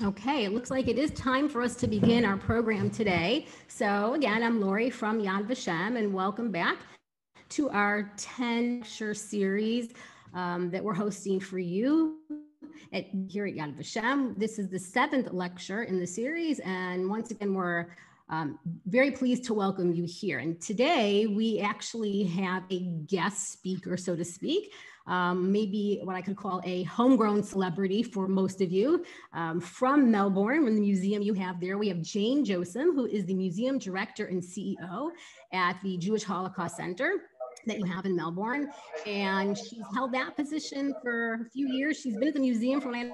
Okay, it looks like it is time for us to begin our program today. So again, I'm Lori from Yad Vashem, and welcome back to our 10 lecture series that we're hosting for you here at Yad Vashem. This is the 7th lecture in the series, and once again, we're very pleased to welcome you here. And today we actually have a guest speaker, so to speak. Maybe what I could call a homegrown celebrity for most of you from Melbourne, from the museum you have there. We have Jane Josim, who is the museum director and CEO at the Jewish Holocaust Center that you have in Melbourne. And she's held that position for a few years. She's been at the museum for, what I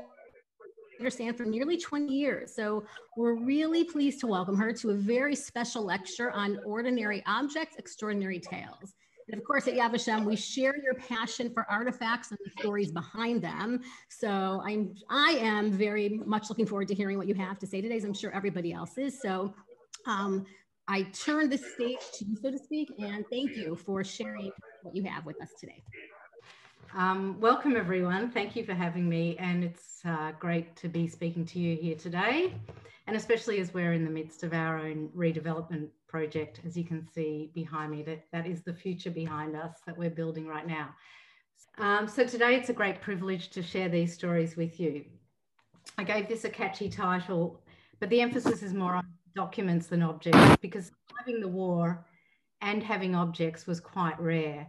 understand, for nearly 20 years. So we're really pleased to welcome her to a very special lecture on ordinary objects, extraordinary tales. And of course, at Yad Vashem, we share your passion for artifacts and the stories behind them. So I am very much looking forward to hearing what you have to say today, as I'm sure everybody else is. So I turn the stage to you, so to speak, and thank you for sharing what you have with us today. Welcome, everyone. Thank you for having me, and it's great to be speaking to you here today, and especially as we're in the midst of our own redevelopment project. As you can see behind me, that is the future behind us that we're building right now. So today it's a great privilege to share these stories with you. I gave this a catchy title, but the emphasis is more on documents than objects, because having the war and having objects was quite rare.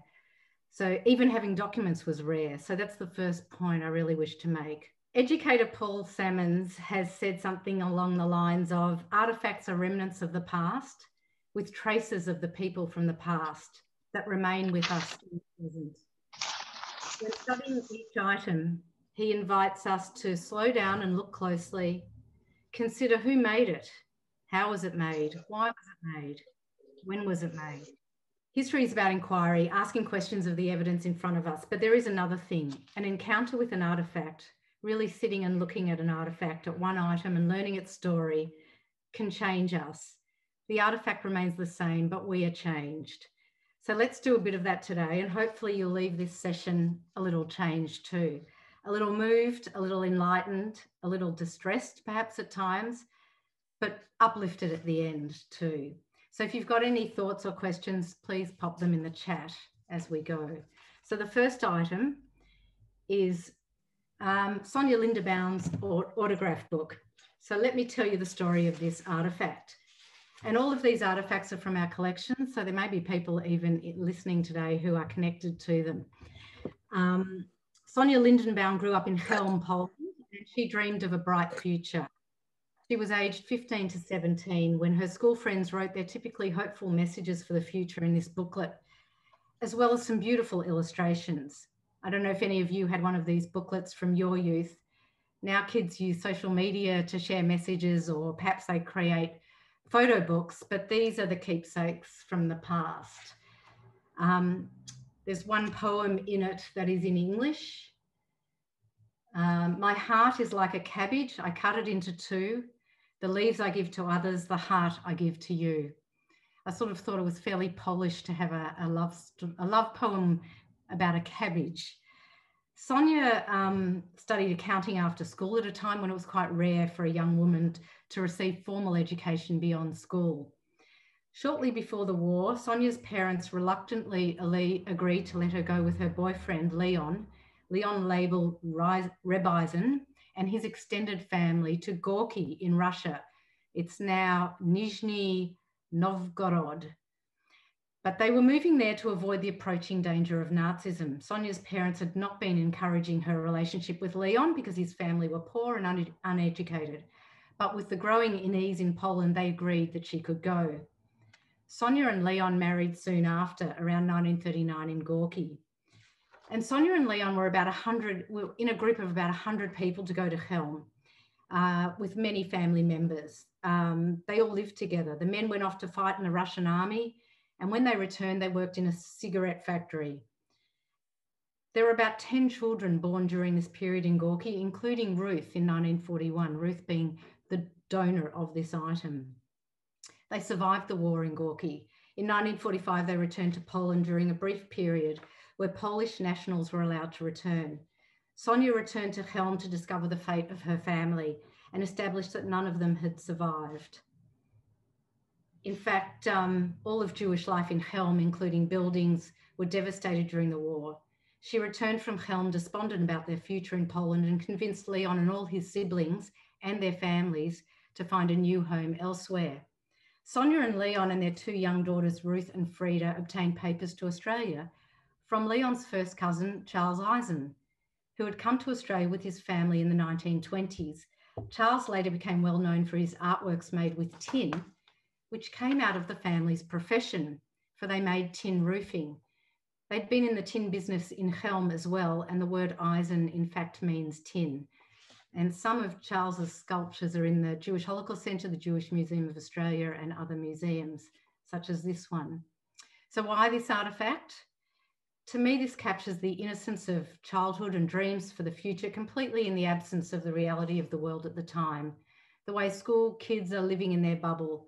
So even having documents was rare. So that's the first point I really wish to make. Educator Paul Sammons has said something along the lines of artifacts are remnants of the past with traces of the people from the past that remain with us in the present. When studying each item, he invites us to slow down and look closely, consider who made it, how was it made, why was it made, when was it made. History is about inquiry, asking questions of the evidence in front of us, but there is another thing, an encounter with an artifact, really sitting and looking at an artifact, at one item and learning its story can change us. The artifact remains the same, but we are changed. So let's do a bit of that today, and hopefully you'll leave this session a little changed too. A little moved, a little enlightened, a little distressed perhaps at times, but uplifted at the end too. So if you've got any thoughts or questions, please pop them in the chat as we go. So the first item is Sonia Lindenbaum's autograph book. So let me tell you the story of this artifact. And all of these artifacts are from our collection, so there may be people even listening today who are connected to them. Sonia Lindenbaum grew up in Chelm, Poland, and she dreamed of a bright future. She was aged 15 to 17 when her school friends wrote their typically hopeful messages for the future in this booklet, as well as some beautiful illustrations. I don't know if any of you had one of these booklets from your youth. Now kids use social media to share messages, or perhaps they create photo books, but these are the keepsakes from the past. There's one poem in it that is in English. My heart is like a cabbage. I cut it into two. The leaves I give to others, the heart I give to you. I sort of thought it was fairly polished to have a love poem about a cabbage. Sonia studied accounting after school at a time when it was quite rare for a young woman to receive formal education beyond school. Shortly before the war, Sonia's parents reluctantly agreed to let her go with her boyfriend, Leon Label Rebizin, and his extended family to Gorky in Russia. It's now Nizhny Novgorod. But they were moving there to avoid the approaching danger of Nazism. Sonia's parents had not been encouraging her relationship with Leon because his family were poor and uneducated. But with the growing unease in Poland, they agreed that she could go. Sonia and Leon married soon after, around 1939 in Gorky. And Sonia and Leon were in a group of about 100 people to go to Chelm with many family members. They all lived together. The men went off to fight in the Russian army, and when they returned, they worked in a cigarette factory. There were about 10 children born during this period in Gorky, including Ruth in 1941, Ruth being the donor of this item. They survived the war in Gorky. In 1945, they returned to Poland during a brief period where Polish nationals were allowed to return. Sonia returned to Chelm to discover the fate of her family, and established that none of them had survived. In fact, all of Jewish life in Chelm, including buildings, were devastated during the war. She returned from Chelm despondent about their future in Poland and convinced Leon and all his siblings and their families to find a new home elsewhere. Sonia and Leon and their two young daughters, Ruth and Frida, obtained papers to Australia from Leon's first cousin, Charles Eisen, who had come to Australia with his family in the 1920s. Charles later became well known for his artworks made with tin, which came out of the family's profession, for they made tin roofing. They'd been in the tin business in Chelm as well, and the word Eisen in fact means tin. And some of Charles's sculptures are in the Jewish Holocaust Centre, the Jewish Museum of Australia, and other museums, such as this one. So why this artefact? To me, this captures the innocence of childhood and dreams for the future, completely in the absence of the reality of the world at the time. The way school kids are living in their bubble.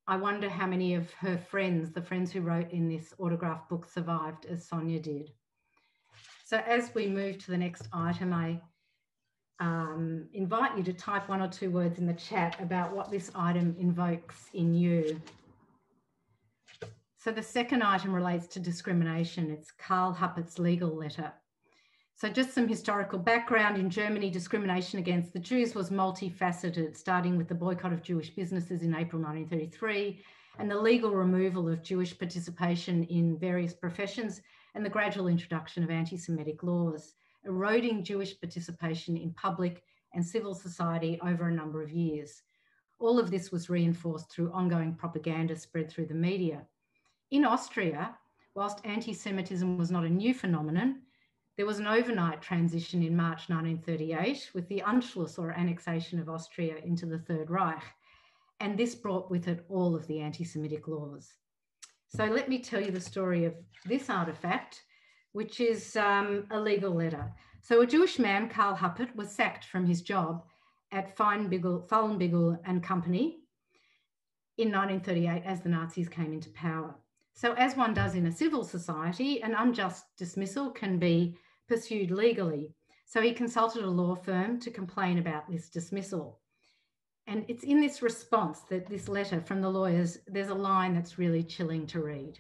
I wonder how many of her friends, the friends who wrote in this autograph book, survived as Sonia did. So as we move to the next item, I invite you to type 1 or 2 words in the chat about what this item invokes in you. So the second item relates to discrimination. It's Karl Huppert's legal letter. So just some historical background. In Germany, discrimination against the Jews was multifaceted, starting with the boycott of Jewish businesses in April 1933 and the legal removal of Jewish participation in various professions and the gradual introduction of anti-Semitic laws, eroding Jewish participation in public and civil society over a number of years. All of this was reinforced through ongoing propaganda spread through the media. In Austria, whilst anti-Semitism was not a new phenomenon, there was an overnight transition in March 1938 with the Anschluss, or annexation of Austria into the Third Reich, and this brought with it all of the anti-Semitic laws. So let me tell you the story of this artefact, which is a legal letter. So a Jewish man, Karl Huppert, was sacked from his job at Fallenbigel and Company in 1938 as the Nazis came into power. So as one does in a civil society, an unjust dismissal can be pursued legally. So he consulted a law firm to complain about this dismissal. And it's in this response that this letter from the lawyers, there's a line that's really chilling to read.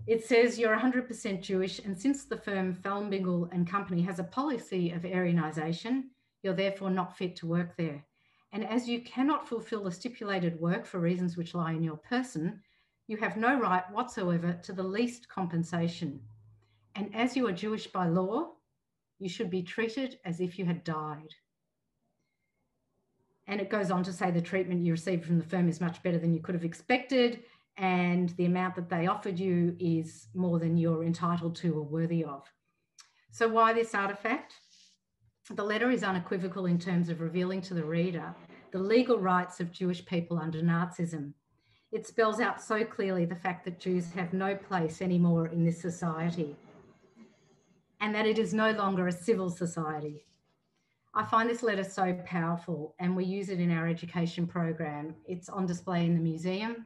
It says, "You're 100% Jewish, and since the firm Fallenbigel and Company has a policy of Aryanization, you're therefore not fit to work there. And as you cannot fulfill the stipulated work for reasons which lie in your person, you have no right whatsoever to the least compensation. And as you are Jewish by law, you should be treated as if you had died." And it goes on to say the treatment you received from the firm is much better than you could have expected, and the amount that they offered you is more than you're entitled to or worthy of. So why this artefact? The letter is unequivocal in terms of revealing to the reader the legal rights of Jewish people under Nazism. It spells out so clearly the fact that Jews have no place anymore in this society and that it is no longer a civil society. I find this letter so powerful, and we use it in our education program. It's on display in the museum.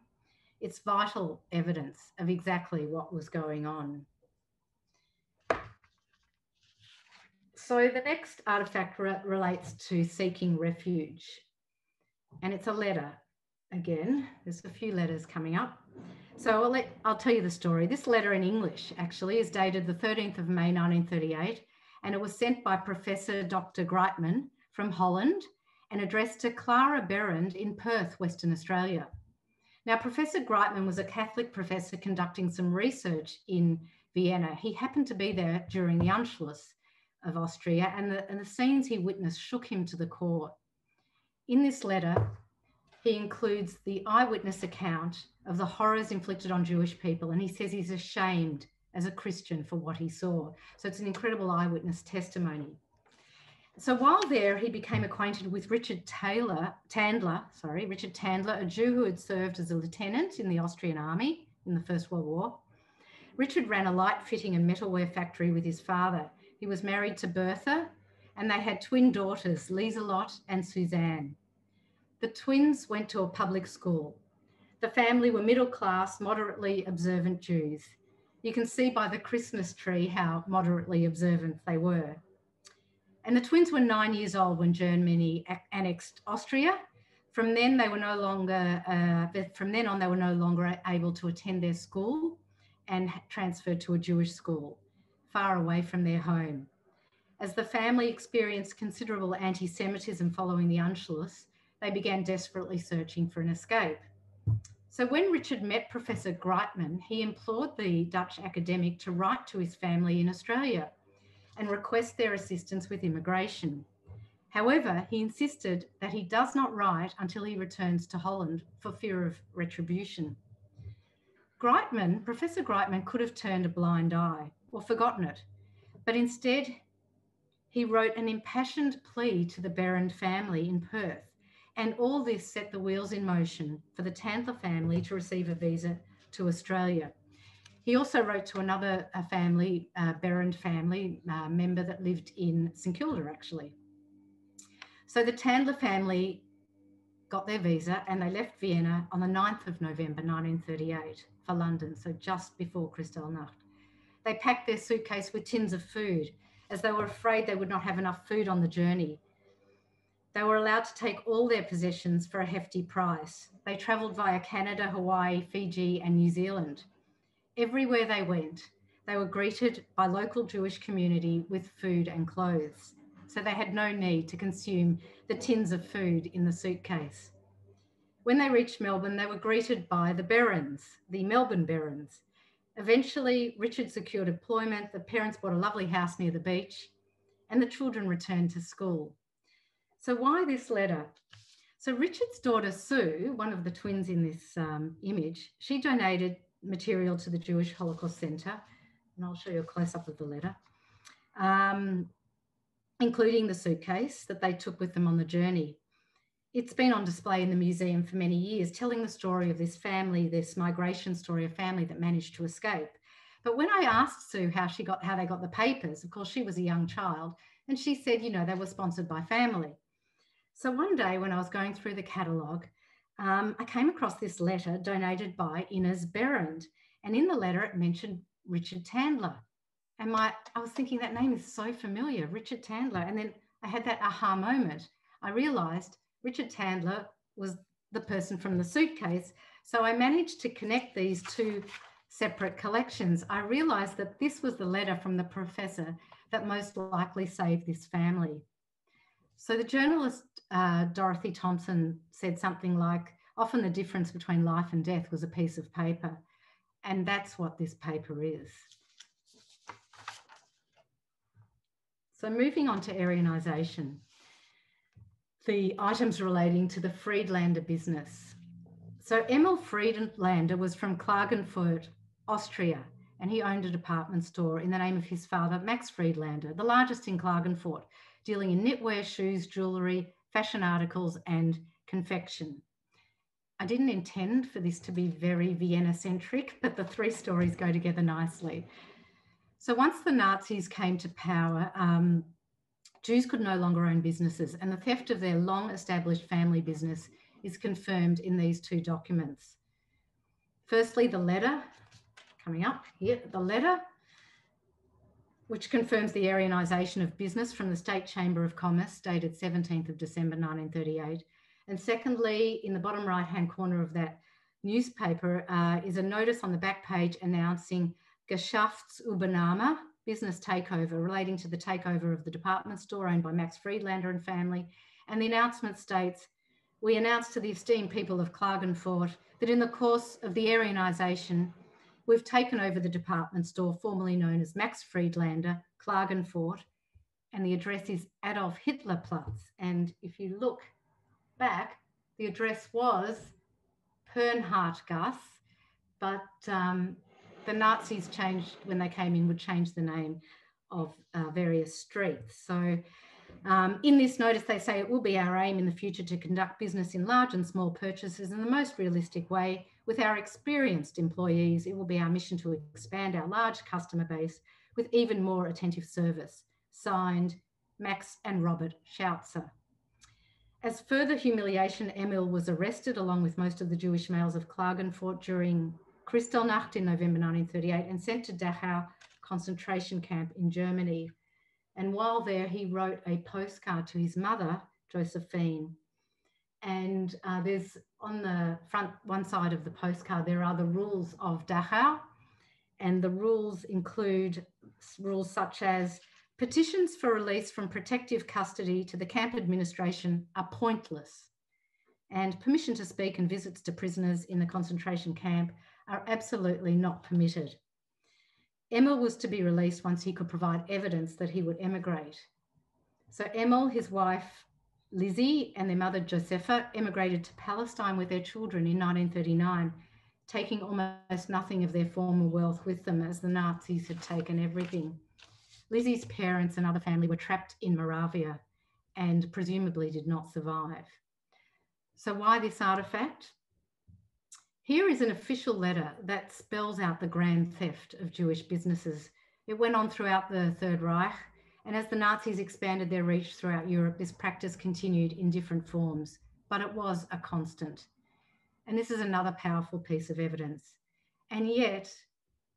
It's vital evidence of exactly what was going on. So the next artefact relates to seeking refuge, and it's a letter. Again, there's a few letters coming up. So I'll tell you the story. This letter in English actually is dated the 13th of May, 1938, and it was sent by Professor Dr. Greitman from Holland and addressed to Clara Berend in Perth, Western Australia. Now, Professor Greitman was a Catholic professor conducting some research in Vienna. He happened to be there during the Anschluss of Austria, and the scenes he witnessed shook him to the core. In this letter, he includes the eyewitness account of the horrors inflicted on Jewish people, and he says he's ashamed as a Christian for what he saw. So it's an incredible eyewitness testimony. So while there, he became acquainted with Richard Tandler, a Jew who had served as a lieutenant in the Austrian army in the First World War. Richard ran a light fitting and metalware factory with his father. He was married to Bertha, and they had twin daughters, Lieselotte and Suzanne. The twins went to a public school. The family were middle-class, moderately observant Jews. You can see by the Christmas tree how moderately observant they were. And the twins were 9 years old when Germany annexed Austria. From then, they were no longer, from then on, they were no longer able to attend their school and transferred to a Jewish school, far away from their home. As the family experienced considerable anti-Semitism following the Anschluss, they began desperately searching for an escape. So when Richard met Professor Greitman, he implored the Dutch academic to write to his family in Australia and request their assistance with immigration. However, he insisted that he does not write until he returns to Holland for fear of retribution. Professor Greitman could have turned a blind eye or forgotten it, but instead he wrote an impassioned plea to the Berend family in Perth, and all this set the wheels in motion for the Tandler family to receive a visa to Australia. He also wrote to another family, Berend family member that lived in St Kilda, actually. So the Tandler family got their visa and they left Vienna on the 9th of November 1938 for London, so just before Kristallnacht. They packed their suitcase with tins of food as they were afraid they would not have enough food on the journey. They were allowed to take all their possessions for a hefty price. They travelled via Canada, Hawaii, Fiji, and New Zealand. Everywhere they went, they were greeted by local Jewish community with food and clothes. So they had no need to consume the tins of food in the suitcase. When they reached Melbourne, they were greeted by the Berends, the Melbourne Berends. Eventually, Richard secured employment, the parents bought a lovely house near the beach, and the children returned to school. So why this letter? So Richard's daughter, Sue, one of the twins in this image, she donated material to the Jewish Holocaust Centre, and I'll show you a close-up of the letter, including the suitcase that they took with them on the journey. It's been on display in the museum for many years, telling the story of this family, this migration story, a family that managed to escape. But when I asked Sue how they got the papers, of course, she was a young child, and she said, you know, they were sponsored by family. So one day when I was going through the catalogue, I came across this letter donated by Inez Berend, and in the letter it mentioned Richard Tandler. And I was thinking that name is so familiar, Richard Tandler. And then I had that aha moment. I realised Richard Tandler was the person from the suitcase. So I managed to connect these two separate collections. I realised that this was the letter from the professor that most likely saved this family. So the journalist Dorothy Thompson said something like, often the difference between life and death was a piece of paper. And that's what this paper is. So moving on to Aryanisation, the items relating to the Friedlander business. So Emil Friedlander was from Klagenfurt, Austria, and he owned a department store in the name of his father, Max Friedlander, the largest in Klagenfurt, dealing in knitwear, shoes, jewellery, fashion articles, and confection. I didn't intend for this to be very Vienna-centric, but the three stories go together nicely. So once the Nazis came to power, Jews could no longer own businesses, and the theft of their long-established family business is confirmed in these two documents. Firstly, the letter, coming up here, the letter, which confirms the Aryanisation of business from the State Chamber of Commerce, dated 17th of December 1938. And secondly, in the bottom right-hand corner of that newspaper is a notice on the back page announcing Geschäftsübernahme, business takeover, relating to the takeover of the department store owned by Max Friedlander and family. And the announcement states, we announce to the esteemed people of Klagenfurt that in the course of the Aryanisation, we've taken over the department store formerly known as Max Friedlander, Klagenfurt, and the address is Adolf Hitler Platz. And if you look back, the address was Pernhardtgasse, but the Nazis changed, when they came in, would change the name of various streets. So in this notice, they say it will be our aim in the future to conduct business in large and small purchases in the most realistic way. With our experienced employees, it will be our mission to expand our large customer base with even more attentive service. Signed, Max and Robert Schautzer. As further humiliation, Emil was arrested along with most of the Jewish males of Klagenfurt during Kristallnacht in November 1938 and sent to Dachau concentration camp in Germany. And while there, he wrote a postcard to his mother, Josephine. And there's on the front, one side of the postcard, there are the rules of Dachau. And the rules include rules such as petitions for release from protective custody to the camp administration are pointless. And permission to speak and visits to prisoners in the concentration camp are absolutely not permitted. Emil was to be released once he could provide evidence that he would emigrate. So Emil, his wife, Lizzie, and their mother, Josepha, emigrated to Palestine with their children in 1939, taking almost nothing of their former wealth with them as the Nazis had taken everything. Lizzie's parents and other family were trapped in Moravia and presumably did not survive. So why this artifact? Here is an official letter that spells out the grand theft of Jewish businesses. It went on throughout the Third Reich, and as the Nazis expanded their reach throughout Europe, this practice continued in different forms, but it was a constant. And this is another powerful piece of evidence. And yet,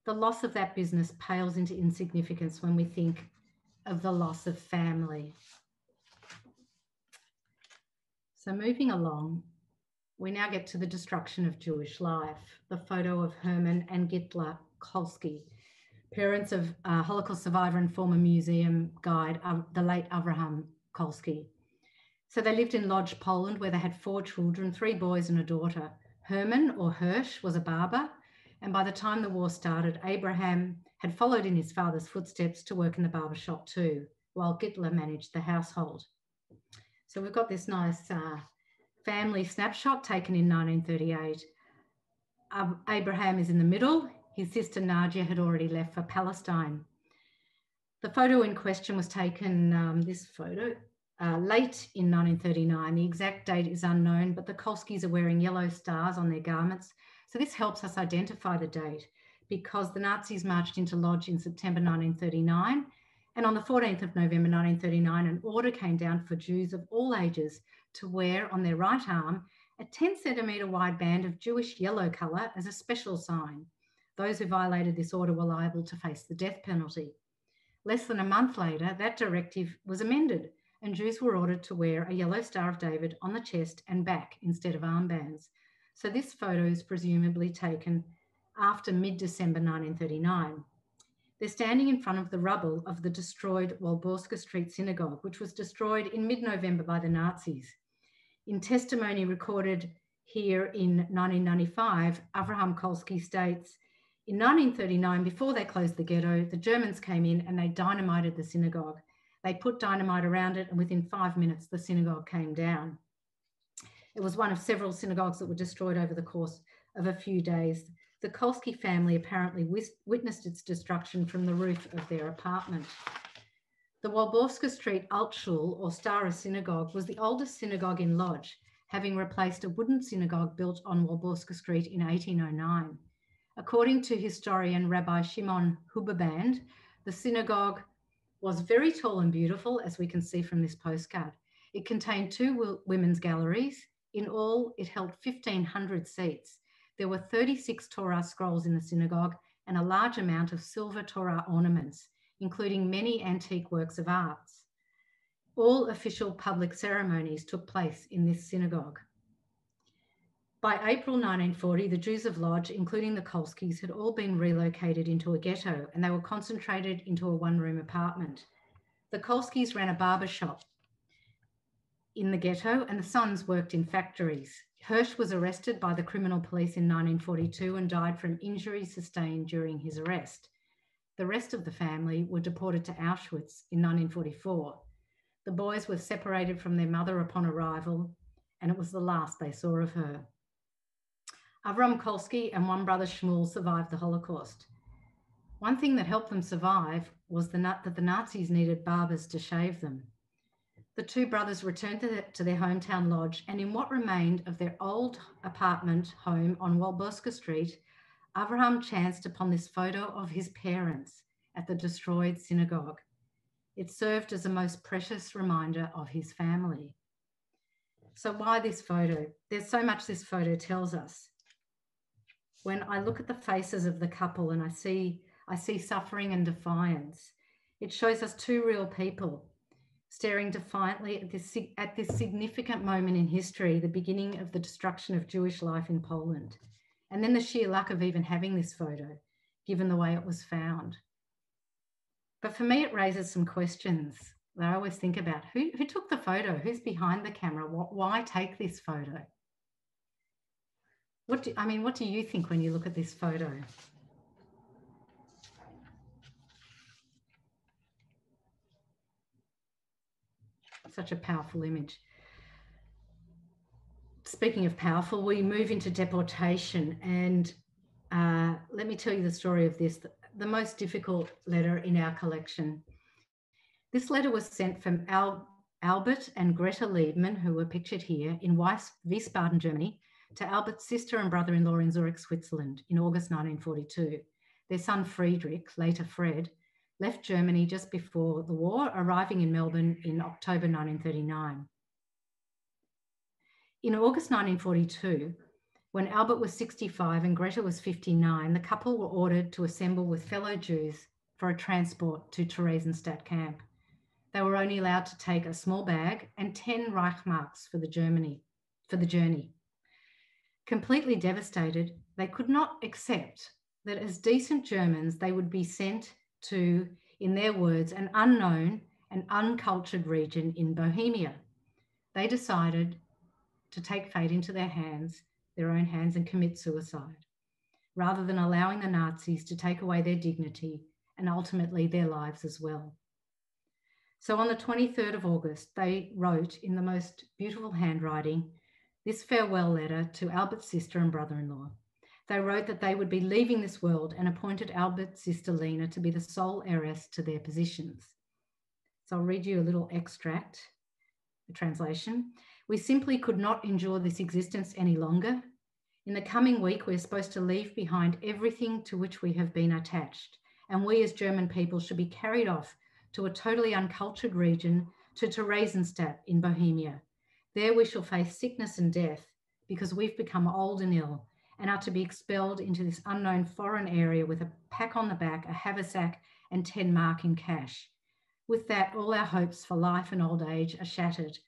the loss of that business pales into insignificance when we think of the loss of family. So moving along, we now get to the destruction of Jewish life, the photo of Herman and Gittler Kolsky, parents of Holocaust survivor and former museum guide, the late Avraham Kolsky. So they lived in Lodz, Poland, where they had 4 children, 3 boys and a daughter. Herman, or Hirsch, was a barber, and by the time the war started, Abraham had followed in his father's footsteps to work in the barber shop too, while Gittler managed the household. So we've got this nice family snapshot taken in 1938. Abraham is in the middle. His sister Nadia had already left for Palestine. The photo in question was taken, this photo, late in 1939. The exact date is unknown, but the Kolskys are wearing yellow stars on their garments. So this helps us identify the date because the Nazis marched into Lodz in September 1939. And on the 14th of November 1939, an order came down for Jews of all ages to wear on their right arm a 10-centimetre wide band of Jewish yellow colour as a special sign. Those who violated this order were liable to face the death penalty. Less than a month later, that directive was amended and Jews were ordered to wear a yellow Star of David on the chest and back instead of armbands. So this photo is presumably taken after mid-December 1939. They're standing in front of the rubble of the destroyed Walborska Street Synagogue, which was destroyed in mid-November by the Nazis. In testimony recorded here in 1995, Avraham Kolsky states, in 1939, before they closed the ghetto, the Germans came in and they dynamited the synagogue. They put dynamite around it and within 5 minutes, the synagogue came down. It was one of several synagogues that were destroyed over the course of a few days. The Kolsky family apparently witnessed its destruction from the roof of their apartment. The Walborska Street Altschul, or Stara Synagogue, was the oldest synagogue in Lodz, having replaced a wooden synagogue built on Walborska Street in 1809. According to historian Rabbi Shimon Huberband, the synagogue was very tall and beautiful, as we can see from this postcard. It contained 2 women's galleries. In all, it held 1,500 seats. There were 36 Torah scrolls in the synagogue and a large amount of silver Torah ornaments, including many antique works of art. All official public ceremonies took place in this synagogue. By April 1940, the Jews of Lodz, including the Kolskys, had all been relocated into a ghetto and they were concentrated into a 1-room apartment. The Kolskys ran a barber shop in the ghetto and the sons worked in factories. Hirsch was arrested by the criminal police in 1942 and died from injuries sustained during his arrest. The rest of the family were deported to Auschwitz in 1944. The boys were separated from their mother upon arrival, and it was the last they saw of her. Avram Kolsky and one brother Shmuel survived the Holocaust. One thing that helped them survive was that the Nazis needed barbers to shave them. The 2 brothers returned to their hometown Lodz, and in what remained of their old apartment home on Walborska Street, Avraham chanced upon this photo of his parents at the destroyed synagogue. It served as a most precious reminder of his family. So why this photo? There's so much this photo tells us. When I look at the faces of the couple and I see suffering and defiance, It shows us two real people staring defiantly at this significant moment in history, the beginning of the destruction of Jewish life in Poland. And then the sheer luck of even having this photo, given the way it was found. But for me, it raises some questions that I always think about. Who took the photo? Who's behind the camera? Why take this photo? What do you think when you look at this photo? Such a powerful image. Speaking of powerful, we move into deportation, and let me tell you the story of this, the most difficult letter in our collection. This letter was sent from Albert and Greta Liebmann, who were pictured here, in Wiesbaden, Germany, to Albert's sister and brother-in-law in Zurich, Switzerland, in August 1942. Their son Friedrich, later Fred, left Germany just before the war, arriving in Melbourne in October 1939. In August 1942, when Albert was 65 and Greta was 59, the couple were ordered to assemble with fellow Jews for a transport to Theresienstadt camp. They were only allowed to take a small bag and 10 Reichsmarks for the journey. Completely devastated, they could not accept that as decent Germans, they would be sent to, in their words, an unknown and uncultured region in Bohemia. They decided to take fate into their own hands, and commit suicide, rather than allowing the Nazis to take away their dignity and ultimately their lives as well. So on the 23rd of August, they wrote in the most beautiful handwriting this farewell letter to Albert's sister and brother-in-law. They wrote that they would be leaving this world and appointed Albert's sister Lena to be the sole heiress to their positions. So I'll read you a little extract, a translation. We simply could not endure this existence any longer. In the coming week, we're supposed to leave behind everything to which we have been attached, and we as German people should be carried off to a totally uncultured region, to Theresienstadt in Bohemia. There we shall face sickness and death because we've become old and ill and are to be expelled into this unknown foreign area with a pack on the back, a haversack, and 10 mark in cash. With that, all our hopes for life and old age are shattered.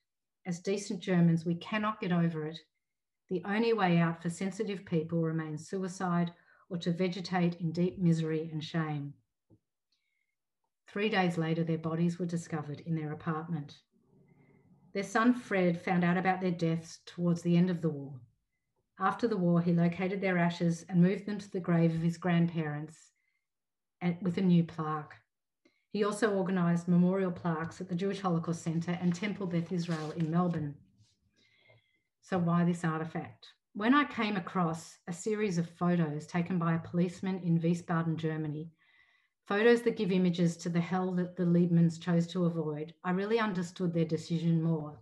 As decent Germans, we cannot get over it. The only way out for sensitive people remains suicide or to vegetate in deep misery and shame. 3 days later, their bodies were discovered in their apartment. Their son Fred found out about their deaths towards the end of the war. After the war, he located their ashes and moved them to the grave of his grandparents with a new plaque. He also organised memorial plaques at the Jewish Holocaust Centre and Temple Beth Israel in Melbourne. So why this artefact? When I came across a series of photos taken by a policeman in Wiesbaden, Germany, photos that give images to the hell that the Liebmanns chose to avoid, I really understood their decision more.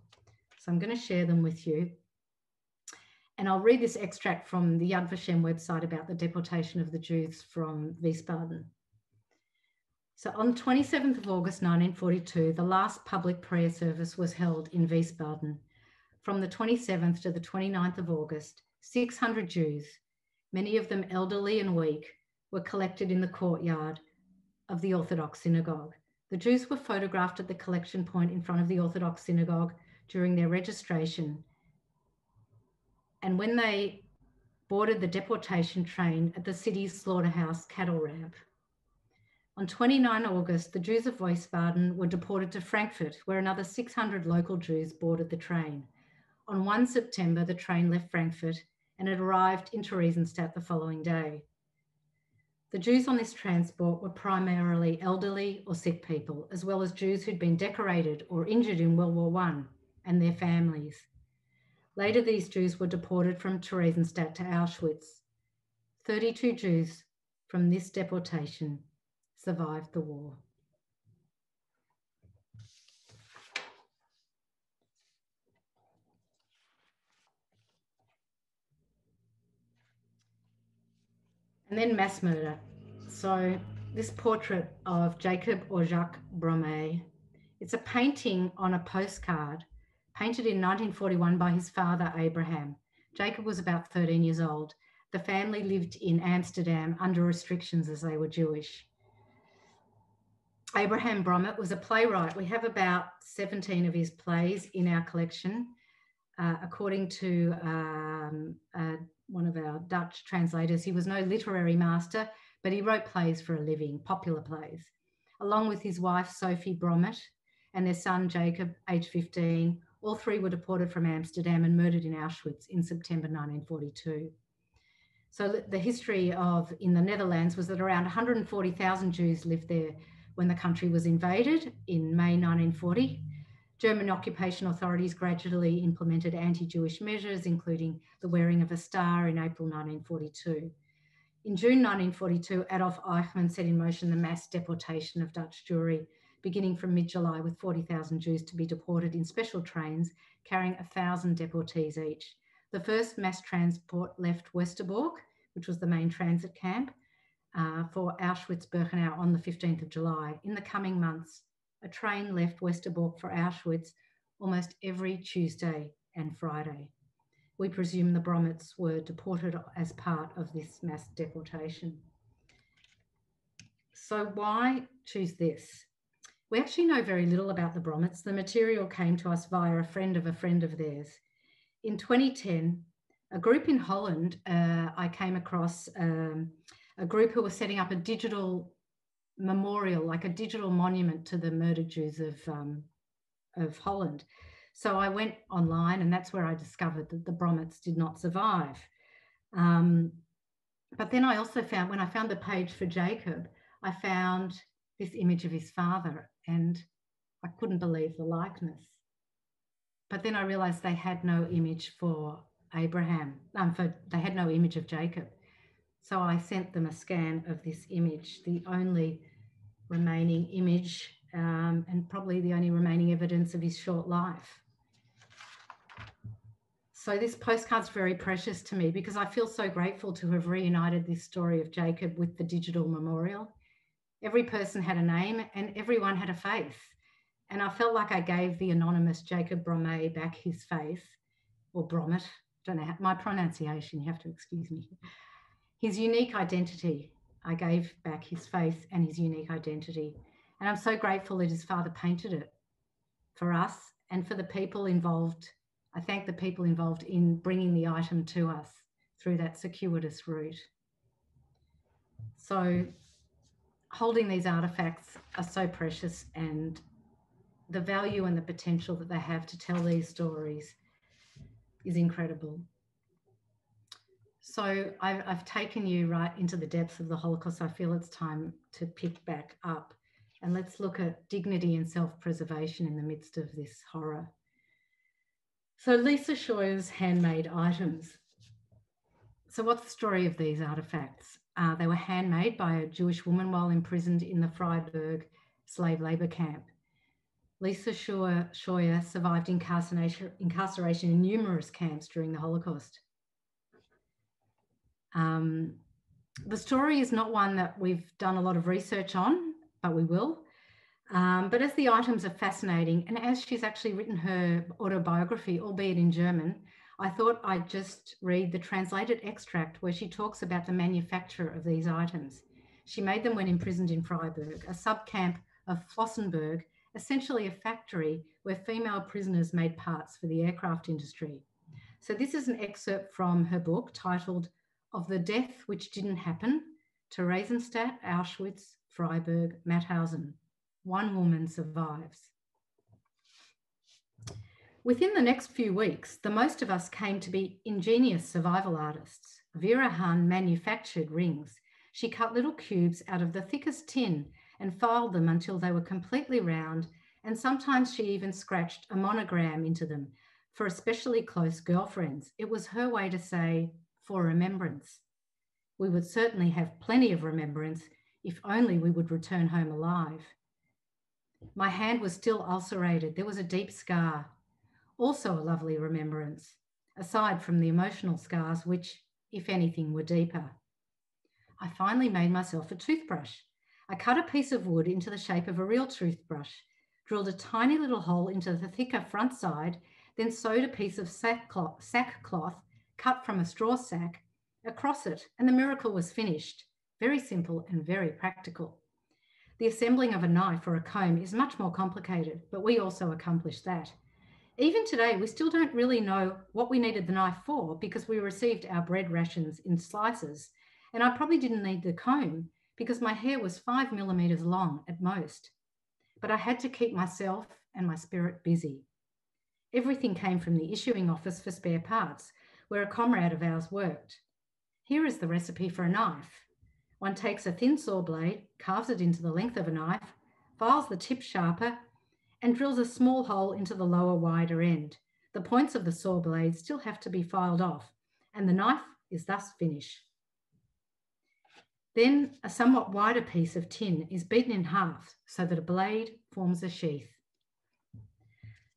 So I'm going to share them with you. And I'll read this extract from the Yad Vashem website about the deportation of the Jews from Wiesbaden. So on the 27th of August 1942, the last public prayer service was held in Wiesbaden. From the 27th to the 29th of August, 600 Jews, many of them elderly and weak, were collected in the courtyard of the Orthodox synagogue. The Jews were photographed at the collection point in front of the Orthodox synagogue during their registration. And when they boarded the deportation train at the city's slaughterhouse cattle ramp. On 29 August, the Jews of Wiesbaden were deported to Frankfurt, where another 600 local Jews boarded the train. On 1 September, the train left Frankfurt and it arrived in Theresienstadt the following day. The Jews on this transport were primarily elderly or sick people, as well as Jews who'd been decorated or injured in World War I and their families. Later, these Jews were deported from Theresienstadt to Auschwitz. 32 Jews from this deportation survived the war. And then mass murder. So this portrait of Jacob or Jacques Bromé, it's a painting on a postcard painted in 1941 by his father, Abraham. Jacob was about 13 years old. The family lived in Amsterdam under restrictions as they were Jewish. Abraham Brommet was a playwright. We have about 17 of his plays in our collection. According to one of our Dutch translators, he was no literary master, but he wrote plays for a living, popular plays. Along with his wife, Sophie Brommet, and their son, Jacob, aged 15, all three were deported from Amsterdam and murdered in Auschwitz in September 1942. So the history in the Netherlands was that around 140,000 Jews lived there when the country was invaded in May 1940. German occupation authorities gradually implemented anti-Jewish measures, including the wearing of a star in April 1942. In June 1942, Adolf Eichmann set in motion the mass deportation of Dutch Jewry, beginning from mid-July, with 40,000 Jews to be deported in special trains carrying 1,000 deportees each. The first mass transport left Westerbork, which was the main transit camp, for Auschwitz-Birkenau on the 15th of July. In the coming months, a train left Westerbork for Auschwitz almost every Tuesday and Friday. We presume the Brommets were deported as part of this mass deportation. So why choose this? We actually know very little about the Brommets. The material came to us via a friend of theirs. In 2010, a group in Holland, I came across a group who was setting up a digital memorial, like a digital monument to the murdered Jews of Holland. So I went online, and that's where I discovered that the Brommets did not survive. But then I also found, when I found the page for Jacob, I found this image of his father, and I couldn't believe the likeness. But then I realized they had no image for Abraham. They had no image of Jacob. So I sent them a scan of this image, the only remaining image, and probably the only remaining evidence of his short life. So this postcard's very precious to me because I feel so grateful to have reunited this story of Jacob with the digital memorial. Every person had a name and everyone had a faith. And I felt like I gave the anonymous Jacob Brommet back his faith, or Brommet, don't know my pronunciation, you have to excuse me. His unique identity. I gave back his faith and his unique identity. And I'm so grateful that his father painted it for us and for the people involved. I thank the people involved in bringing the item to us through that circuitous route. So holding these artifacts are so precious, and the value and the potential that they have to tell these stories is incredible. So I've taken you right into the depths of the Holocaust. I feel it's time to pick back up, and let's look at dignity and self-preservation in the midst of this horror. So Lisa Scheuer's handmade items. So what's the story of these artifacts? They were handmade by a Jewish woman while imprisoned in the Freiburg slave labour camp. Lisa Scheuer survived incarceration in numerous camps during the Holocaust. The story is not one that we've done a lot of research on, but we will. But as the items are fascinating, and as she's actually written her autobiography, albeit in German, I thought I'd just read the translated extract where she talks about the manufacture of these items. She made them when imprisoned in Freiburg, a subcamp of Flossenburg, essentially a factory where female prisoners made parts for the aircraft industry. So this is an excerpt from her book titled Of the Death Which Didn't Happen, Theresienstadt, Auschwitz, Freiburg, Mauthausen. One woman survives. Within the next few weeks, the most of us came to be ingenious survival artists. Vera Hahn manufactured rings. She cut little cubes out of the thickest tin and filed them until they were completely round, and sometimes she even scratched a monogram into them for especially close girlfriends. It was her way to say, for remembrance. We would certainly have plenty of remembrance if only we would return home alive. My hand was still ulcerated. There was a deep scar. Also a lovely remembrance, aside from the emotional scars, which, if anything, were deeper. I finally made myself a toothbrush. I cut a piece of wood into the shape of a real toothbrush, drilled a tiny little hole into the thicker front side, then sewed a piece of sackcloth cut from a straw sack across it, and the miracle was finished. Very simple and very practical. The assembling of a knife or a comb is much more complicated, but we also accomplish that. Even today, we still don't really know what we needed the knife for because we received our bread rations in slices, and I probably didn't need the comb because my hair was 5 millimeters long at most. But I had to keep myself and my spirit busy. Everything came from the issuing office for spare parts, where a comrade of ours worked. Here is the recipe for a knife. One takes a thin saw blade, carves it into the length of a knife, files the tip sharper, and drills a small hole into the lower, wider end. The points of the saw blade still have to be filed off, and the knife is thus finished. Then a somewhat wider piece of tin is beaten in half so that a blade forms a sheath.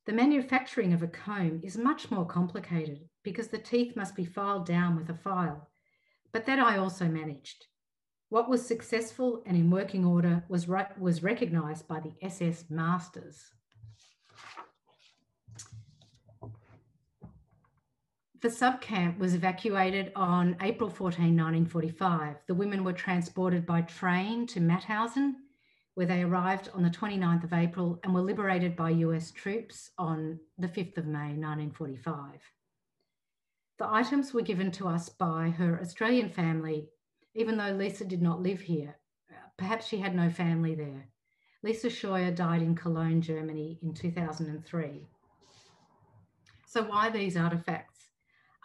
The manufacturing of a comb is much more complicated because the teeth must be filed down with a file, but that I also managed. What was successful and in working order was recognised by the SS masters. The subcamp was evacuated on April 14, 1945. The women were transported by train to Mauthausen, where they arrived on the 29th of April and were liberated by US troops on the 5th of May, 1945. The items were given to us by her Australian family, even though Lisa did not live here. Perhaps she had no family there. Lisa Scheuer died in Cologne, Germany in 2003. So why these artefacts?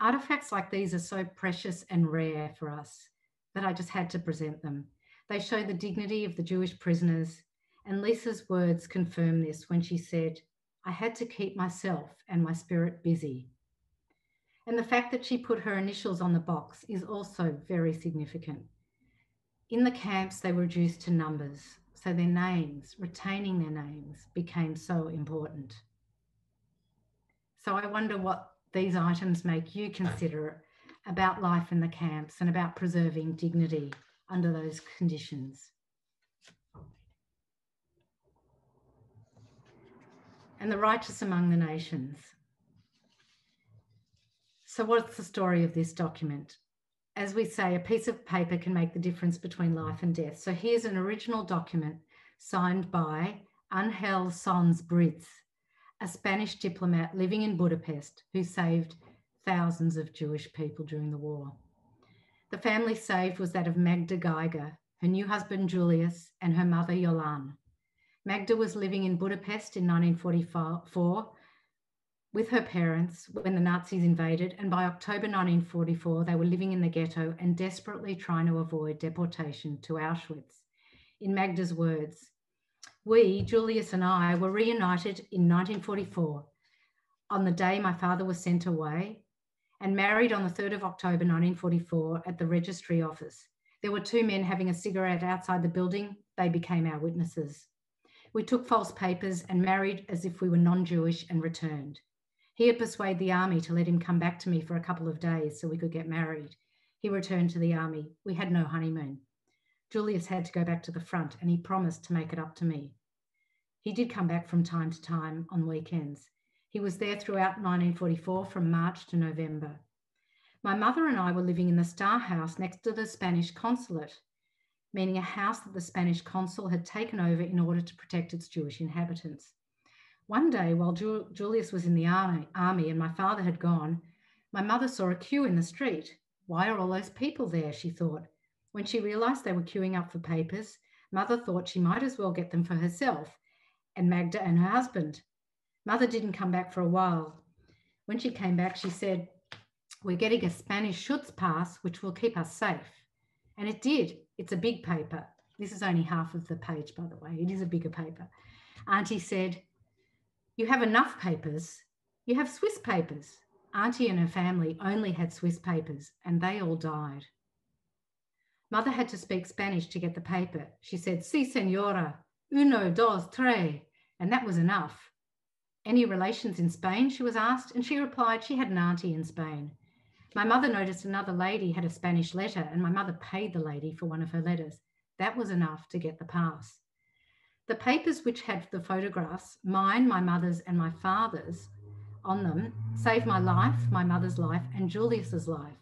Artefacts like these are so precious and rare for us that I just had to present them. They show the dignity of the Jewish prisoners, and Lisa's words confirm this when she said, "I had to keep myself and my spirit busy." And the fact that she put her initials on the box is also very significant. In the camps, they were reduced to numbers, so their names, retaining their names, became so important. So I wonder what these items make you consider about life in the camps and about preserving dignity under those conditions. And the righteous among the nations. So what's the story of this document? As we say, a piece of paper can make the difference between life and death. So here's an original document signed by Angel Sons Brits, a Spanish diplomat living in Budapest who saved thousands of Jewish people during the war. The family saved was that of Magda Geiger, her new husband Julius, and her mother Yolan. Magda was living in Budapest in 1944 with her parents when the Nazis invaded, and by October 1944, they were living in the ghetto and desperately trying to avoid deportation to Auschwitz. In Magda's words, "We, Julius and I, were reunited in 1944 on the day my father was sent away and married on the 3rd of October 1944 at the registry office. There were two men having a cigarette outside the building. They became our witnesses. We took false papers and married as if we were non-Jewish and returned. He had persuaded the army to let him come back to me for a couple of days so we could get married. He returned to the army. We had no honeymoon. Julius had to go back to the front and he promised to make it up to me. He did come back from time to time on weekends. He was there throughout 1944 from March to November. My mother and I were living in the Star House next to the Spanish consulate, meaning a house that the Spanish consul had taken over in order to protect its Jewish inhabitants. One day, while Julius was in the army and my father had gone, my mother saw a queue in the street. Why are all those people there, she thought. When she realised they were queuing up for papers, Mother thought she might as well get them for herself and Magda and her husband. Mother didn't come back for a while. When she came back, she said, "We're getting a Spanish Schutzpass, which will keep us safe." And it did. It's a big paper. This is only half of the page, by the way. It is a bigger paper. Auntie said, "You have enough papers. You have Swiss papers." Auntie and her family only had Swiss papers, and they all died. Mother had to speak Spanish to get the paper. She said, "Sí, señora, uno, dos, tres," and that was enough. Any relations in Spain, she was asked, and she replied she had an auntie in Spain. My mother noticed another lady had a Spanish letter, and my mother paid the lady for one of her letters. That was enough to get the pass. The papers which had the photographs, mine, my mother's, and my father's, on them, saved my life, my mother's life, and Julius's life.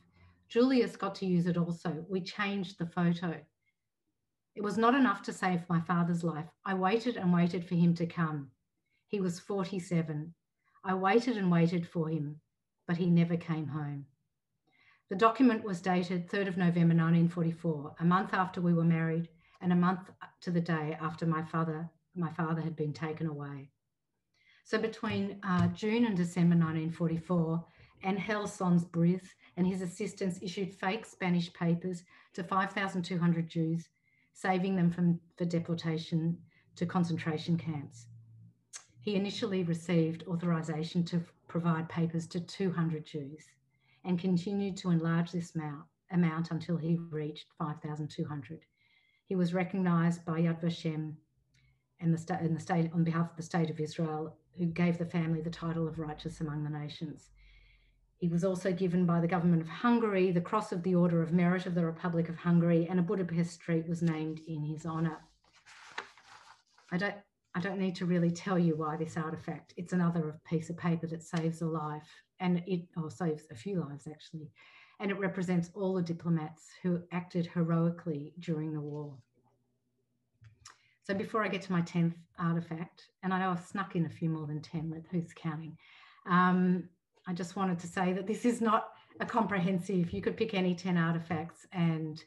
Julius got to use it also. We changed the photo. It was not enough to save my father's life. I waited and waited for him to come. He was 47. I waited and waited for him, but he never came home. The document was dated 3rd of November 1944, a month after we were married and a month to the day after my father had been taken away. So between June and December 1944, Angel Sons Briz and his assistants issued fake Spanish papers to 5,200 Jews, saving them for deportation to concentration camps. He initially received authorization to provide papers to 200 Jews and continued to enlarge this amount until he reached 5,200. He was recognized by Yad Vashem and the state on behalf of the State of Israel, who gave the family the title of Righteous Among the Nations. He was also given by the government of Hungary the Cross of the Order of Merit of the Republic of Hungary, and a Budapest street was named in his honor. I don't need to really tell you why this artifact. It's another piece of paper that saves a life, or saves a few lives actually, and it represents all the diplomats who acted heroically during the war. So before I get to my 10th artifact, and I know I've snuck in a few more than 10, who's counting? I just wanted to say that this is not a comprehensive, you could pick any 10 artifacts and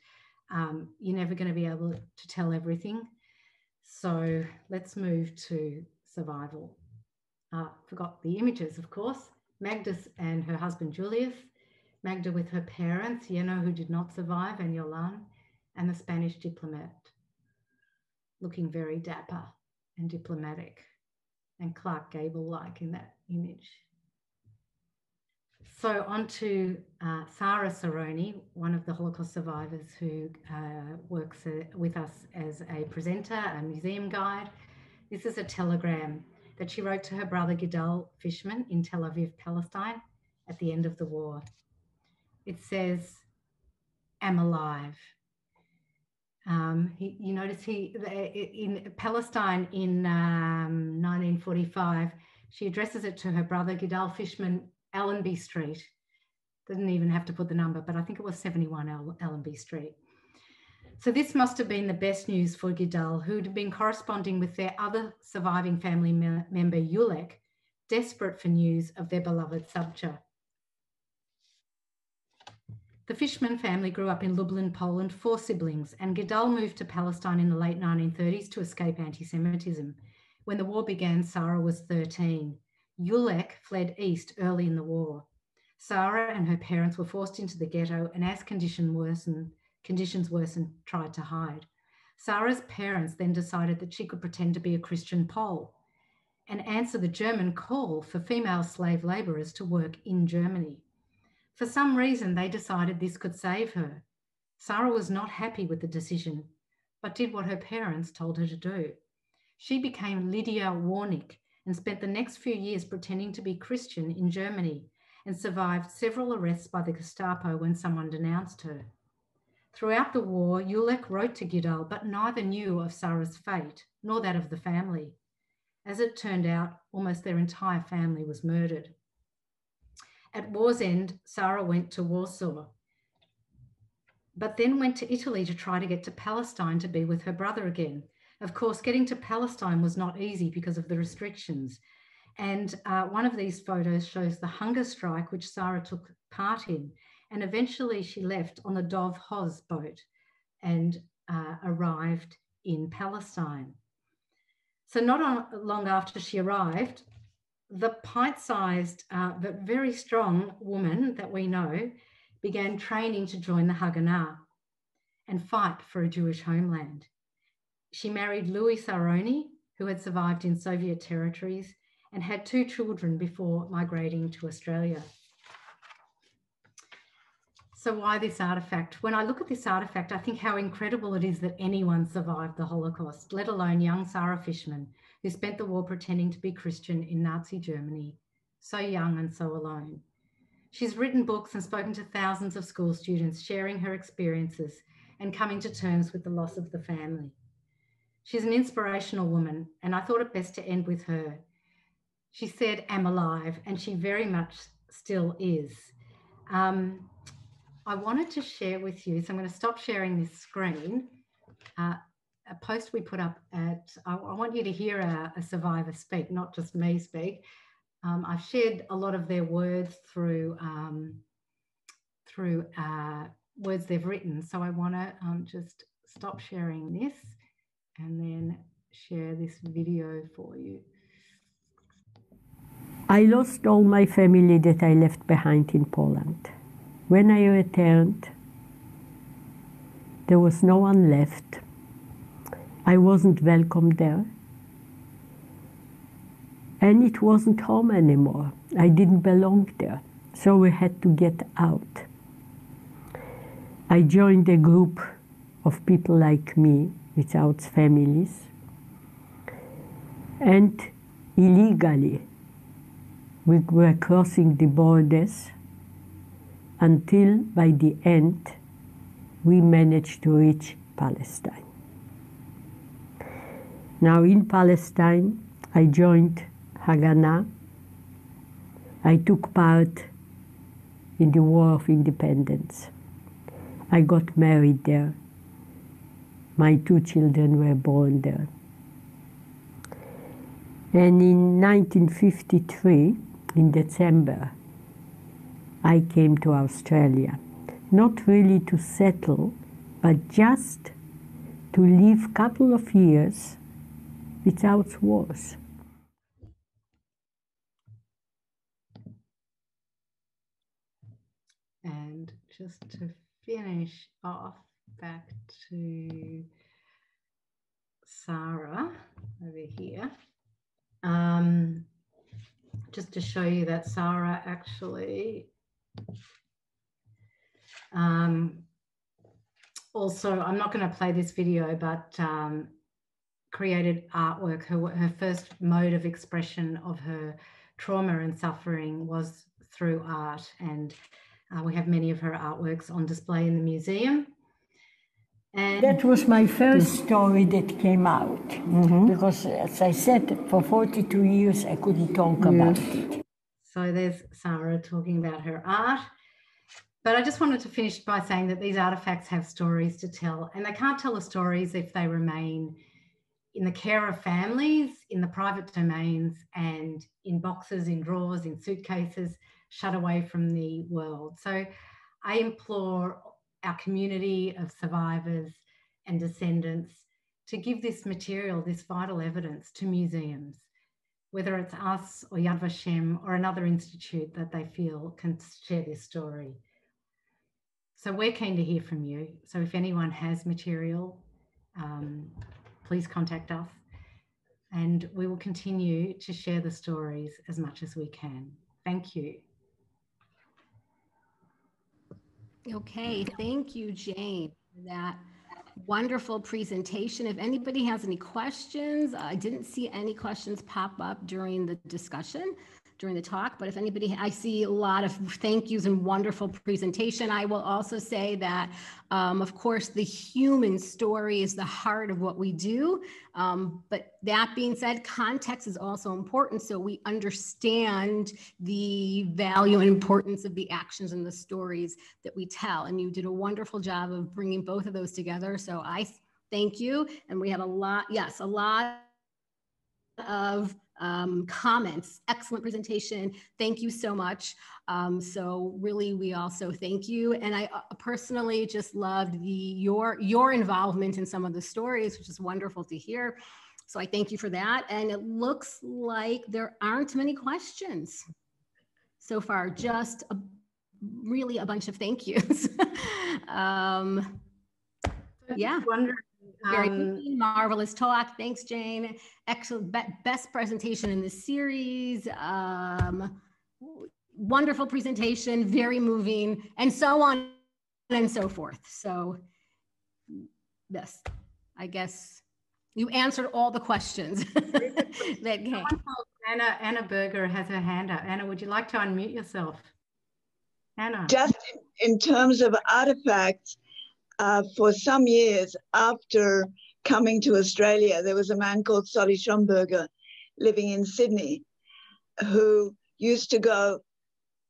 you're never going to be able to tell everything. So let's move to survival. Forgot the images, of course. Magda and her husband, Julius. Magda with her parents, Yeno, who did not survive, and Yolan, and the Spanish diplomat, looking very dapper and diplomatic, and Clark Gable-like in that image. So on to Sarah Saroni, one of the Holocaust survivors who works with us as a presenter, a museum guide. This is a telegram that she wrote to her brother Gidal Fishman in Tel Aviv, Palestine, at the end of the war. It says, "Am alive." You notice in Palestine in 1945, she addresses it to her brother Gidal Fishman, Allenby Street. Didn't even have to put the number, but I think it was 71 Allenby Street. So this must have been the best news for Gidal, who'd been corresponding with their other surviving family member, Yulek, desperate for news of their beloved Sabcha. The Fishman family grew up in Lublin, Poland, 4 siblings, and Gidal moved to Palestine in the late 1930s to escape anti-Semitism. When the war began, Sarah was 13. Yulek fled east early in the war. Sarah and her parents were forced into the ghetto, and as conditions worsened, tried to hide. Sarah's parents then decided that she could pretend to be a Christian Pole and answer the German call for female slave laborers to work in Germany. For some reason, they decided this could save her. Sarah was not happy with the decision, but did what her parents told her to do. She became Lydia Warnick and spent the next few years pretending to be Christian in Germany, and survived several arrests by the Gestapo when someone denounced her. Throughout the war, Yulek wrote to Gidal, but neither knew of Sarah's fate, nor that of the family. As it turned out, almost their entire family was murdered. At war's end, Sarah went to Warsaw, but then went to Italy to try to get to Palestine to be with her brother again. Of course, getting to Palestine was not easy because of the restrictions. And one of these photos shows the hunger strike which Sarah took part in. And eventually she left on the Dov Hoz boat and arrived in Palestine. So not long after she arrived, the pint-sized but very strong woman that we know began training to join the Haganah and fight for a Jewish homeland. She married Louis Saroni, who had survived in Soviet territories, and had 2 children before migrating to Australia. So why this artifact? When I look at this artifact, I think how incredible it is that anyone survived the Holocaust, let alone young Sarah Fishman, who spent the war pretending to be Christian in Nazi Germany, so young and so alone. She's written books and spoken to thousands of school students, sharing her experiences and coming to terms with the loss of the family. She's an inspirational woman, and I thought it best to end with her. She said, "Am alive," and she very much still is. I wanted to share with you, so I'm going to stop sharing this screen. a post we put up I want you to hear a survivor speak, not just me speak. I've shared a lot of their words through words they've written. So I want to just stop sharing this and then share this video for you. I lost all my family that I left behind in Poland. When I returned, there was no one left. I wasn't welcome there. And it wasn't home anymore. I didn't belong there. So we had to get out. I joined a group of people like me, without families. And illegally, we were crossing the borders until by the end, we managed to reach Palestine. Now in Palestine, I joined Haganah. I took part in the War of Independence. I got married there. My 2 children were born there. And in 1953, in December, I came to Australia. Not really to settle, but just to live a couple of years without wars. And just to finish off, back to Sarah over here. Just to show you that Sarah actually also, I'm not going to play this video, but created artwork. Her first mode of expression of her trauma and suffering was through art, and we have many of her artworks on display in the museum. And that was my first story that came out, because, as I said, for 42 years I couldn't talk about it. So there's Sarah talking about her art. But I just wanted to finish by saying that these artifacts have stories to tell, and they can't tell the stories if they remain in the care of families, in the private domains, and in boxes, in drawers, in suitcases, shut away from the world. So I implore our community of survivors and descendants to give this material, this vital evidence, to museums, whether it's us or Yad Vashem or another institute that they feel can share this story. So we're keen to hear from you. So if anyone has material, please contact us, and we will continue to share the stories as much as we can. Thank you. Okay, thank you, Jane, for that wonderful presentation. If anybody has any questions, I didn't see any questions pop up during the discussion, during the talk, but if anybody, I see a lot of thank yous and wonderful presentation. I will also say that, of course, the human story is the heart of what we do. But that being said, context is also important, so we understand the value and importance of the actions and the stories that we tell. And you did a wonderful job of bringing both of those together. So I thank you. And we had a lot, yes, a lot of comments. Excellent presentation. Thank you so much. So really, we also thank you. And I personally just loved your involvement in some of the stories, which is wonderful to hear. So I thank you for that. And it looks like there aren't many questions so far, just really a bunch of thank yous. Yeah. Very marvelous talk. Thanks, Jane. Excellent, best presentation in this series. Wonderful presentation, very moving, and so on and so forth. So, yes, I guess you answered all the questions that came. Anna Berger has her hand up. Anna, would you like to unmute yourself? Anna. Just in terms of artifacts, for some years after coming to Australia, there was a man called Solly Schomburger living in Sydney who used to go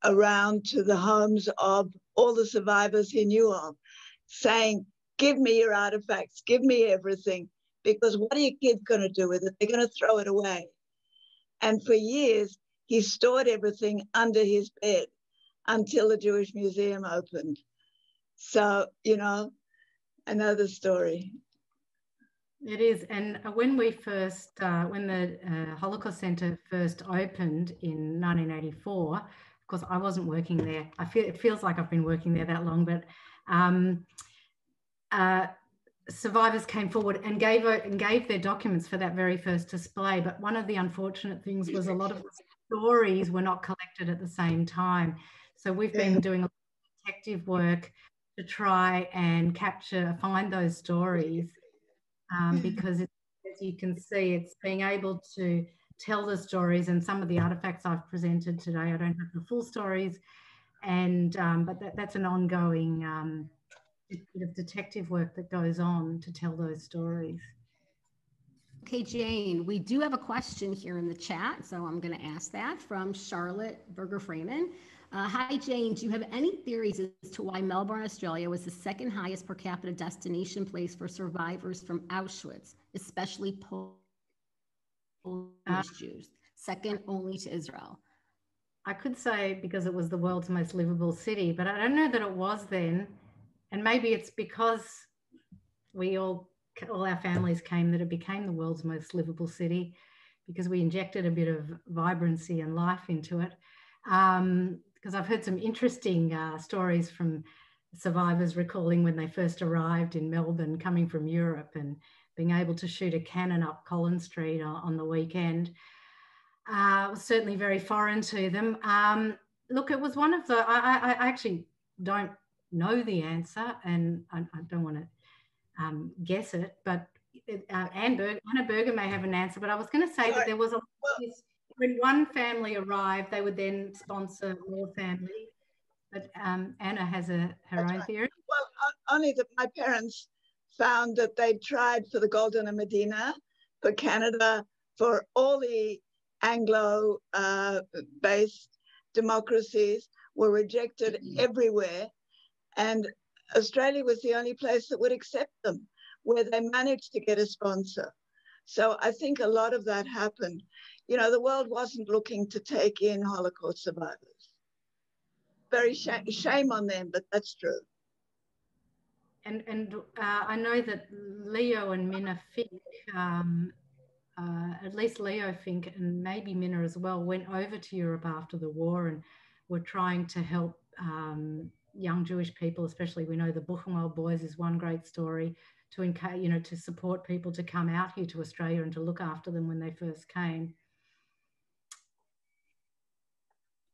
around to the homes of all the survivors he knew of, saying, give me your artifacts, give me everything, because what are your kids going to do with it? They're going to throw it away. And for years, he stored everything under his bed until the Jewish Museum opened. So, you know, another story. It is. And when we first, when the Holocaust Centre first opened in 1984, of course, I wasn't working there. It feels like I've been working there that long, but survivors came forward and gave their documents for that very first display. But one of the unfortunate things was a lot of the stories were not collected at the same time. So we've been doing a lot of detective work to try and find those stories, because as you can see, it's being able to tell the stories, and some of the artifacts I've presented today, I don't have the full stories, and but that's an ongoing bit of detective work that goes on to tell those stories. Okay, Jane, we do have a question here in the chat, so I'm going to ask that from Charlotte Berger-Freeman. Hi, Jane. Do you have any theories as to why Melbourne, Australia was the second highest per capita destination place for survivors from Auschwitz, especially Polish Jews, second only to Israel? I could say because it was the world's most livable city, but I don't know that it was then. And maybe it's because all our families came that it became the world's most livable city, because we injected a bit of vibrancy and life into it. Because I've heard some interesting stories from survivors recalling when they first arrived in Melbourne, coming from Europe, and being able to shoot a cannon up Collins Street on the weekend. Was certainly very foreign to them. Look, it was one of the, I actually don't know the answer, and I don't want to guess it, but Anna Berger may have an answer, but I was going to say that there was when one family arrived, they would then sponsor more family. But Anna has her own theory. Well, only that my parents found that they tried for the Golden Medina, for Canada, for all the Anglo-based democracies, were rejected everywhere. And Australia was the only place that would accept them, where they managed to get a sponsor. So I think a lot of that happened. You know, the world wasn't looking to take in Holocaust survivors. Very shame on them, but that's true. And I know that Leo and Minna Fink, at least Leo Fink and maybe Minna as well, went over to Europe after the war and were trying to help young Jewish people, especially. We know the Buchenwald Boys is one great story, to encourage, you know, to support people to come out here to Australia and to look after them when they first came.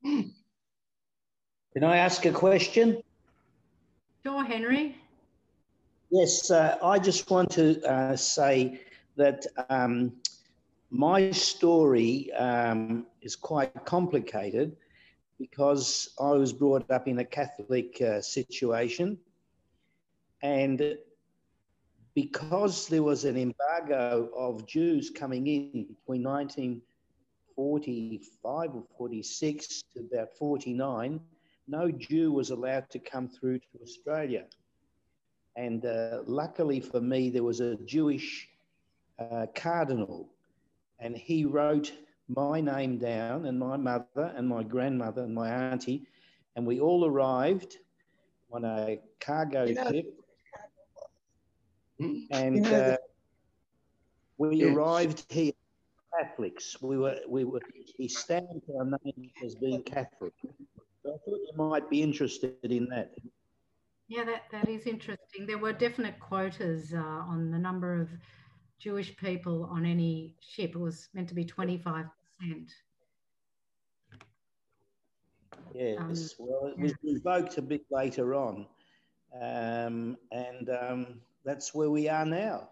Can I ask a question? Sure, Henry. Yes, I just want to say that my story is quite complicated, because I was brought up in a Catholic situation, and because there was an embargo of Jews coming in between 1945 or 46 to about 49, no Jew was allowed to come through to Australia. And luckily for me, there was a Jewish cardinal, and he wrote my name down, and my mother and my grandmother and my auntie, and we all arrived on a cargo ship. And we arrived here Catholics. He stamped our name as being Catholic. So I thought you might be interested in that. Yeah, that is interesting. There were definite quotas on the number of Jewish people on any ship. It was meant to be 25%. Yes, well, it was revoked a bit later on. And that's where we are now.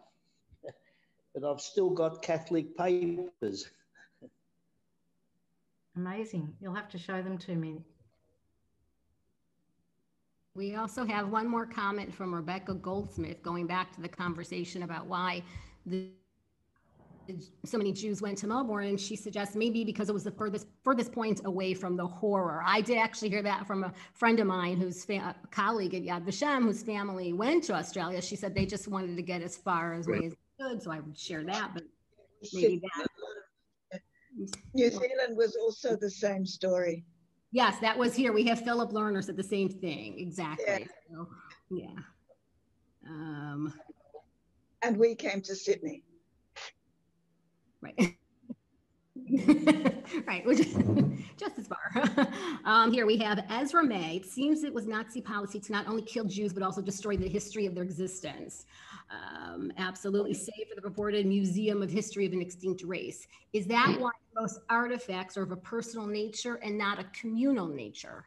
But I've still got Catholic papers. Amazing. You'll have to show them to me. We also have one more comment from Rebecca Goldsmith, going back to the conversation about why so many Jews went to Melbourne, and she suggests maybe because it was the furthest point away from the horror. I did actually hear that from a friend of mine who's a colleague at Yad Vashem, whose family went to Australia. She said they just wanted to get as far away good, so I would share that, but maybe that. New Zealand was also the same story. Yes, that was here. We have Philip Lerner said the same thing. Exactly. Yeah. So, yeah. And we came to Sydney. Right. Right, which is just as far. Here we have Ezra May. It seems it was Nazi policy to not only kill Jews, but also destroy the history of their existence. Absolutely safe for the purported Museum of History of an Extinct Race. Is that why most artifacts are of a personal nature and not a communal nature?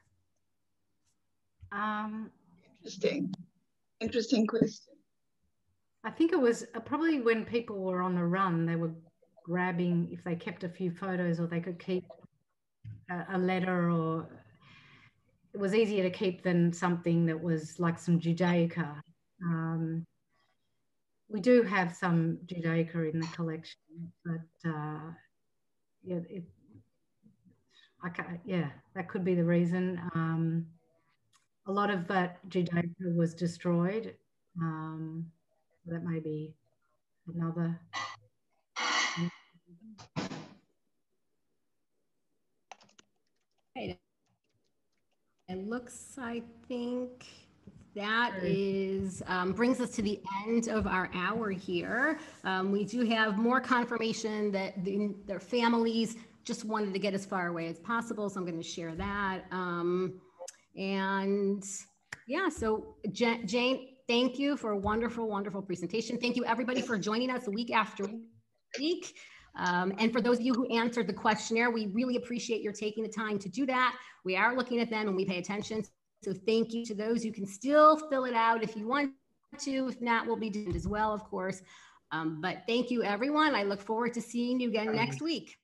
Interesting question. I think it was probably when people were on the run, they were grabbing, if they kept a few photos or they could keep a letter, or it was easier to keep than something that was like some Judaica. We do have some Judaica in the collection, but yeah, that could be the reason. A lot of that Judaica was destroyed. That may be another. It looks, I think that is brings us to the end of our hour here. We do have more confirmation that their families just wanted to get as far away as possible, so I'm going to share that. And yeah, so Jane, thank you for a wonderful, wonderful presentation. Thank you everybody for joining us week after week. And for those of you who answered the questionnaire, we really appreciate your taking the time to do that. We are looking at them and we pay attention. So thank you to those who can still fill it out if you want to. If not, we'll be doing it as well, of course. But thank you, everyone. I look forward to seeing you again next week.